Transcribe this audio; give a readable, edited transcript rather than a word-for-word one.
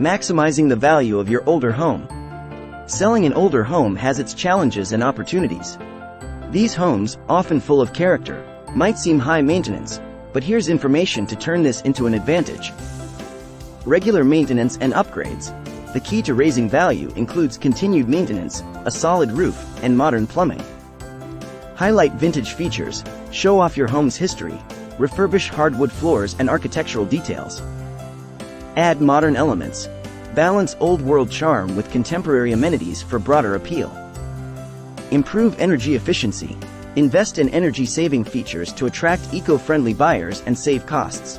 Maximizing the value of your older home. Selling an older home has its challenges and opportunities. These homes, often full of character, might seem high maintenance, but here's information to turn this into an advantage. Regular maintenance and upgrades. The key to raising value includes continued maintenance, a solid roof, and modern plumbing. Highlight vintage features, show off your home's history, refurbish hardwood floors and architectural details. Add modern elements. Balance old-world charm with contemporary amenities for broader appeal. Improve energy efficiency. Invest in energy-saving features to attract eco-friendly buyers and save costs.